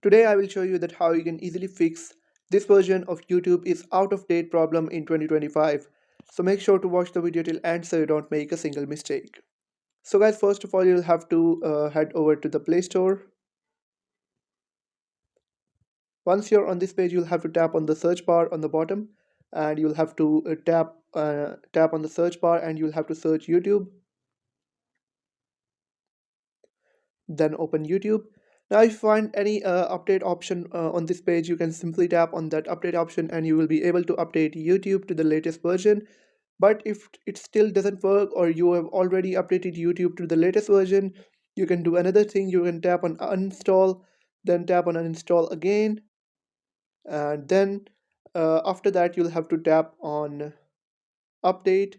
Today I will show you that how you can easily fix this version of YouTube is out of date problem in 2025. So make sure to watch the video till end so you don't make a single mistake. So guys, first of all you'll have to head over to the Play Store. Once you're on this page, you'll have to tap on the search bar on the bottom, and you'll have to tap on the search bar, and you'll have to search YouTube. Then open YouTube. Now if you find any update option on this page, you can simply tap on that update option and you will be able to update YouTube to the latest version. But if it still doesn't work, or you have already updated YouTube to the latest version, you can do another thing. You can tap on uninstall, then tap on uninstall again, and then after that you'll have to tap on update,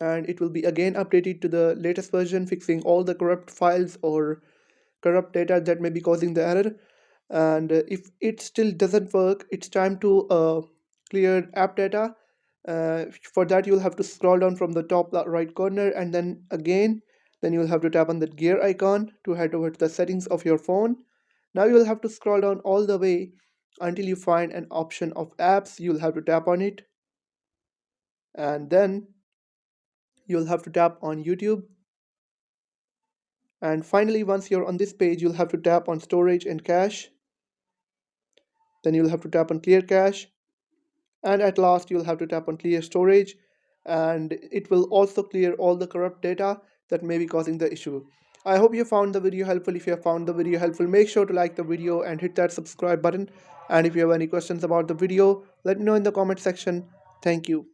and it will be again updated to the latest version, fixing all the corrupt files or corrupt data that may be causing the error. And if it still doesn't work, it's time to clear app data. For that you'll have to scroll down from the top right corner, and then you'll have to tap on that gear icon to head over to the settings of your phone. Now you'll have to scroll down all the way until you find an option of apps. You'll have to tap on it, and then you'll have to tap on YouTube. And finally, once you're on this page, you'll have to tap on storage and cache. Then you'll have to tap on clear cache, and at last you'll have to tap on clear storage, and it will also clear all the corrupt data that may be causing the issue. I hope you found the video helpful. If you have found the video helpful, make sure to like the video and hit that subscribe button. And if you have any questions about the video, let me know in the comment section. Thank you.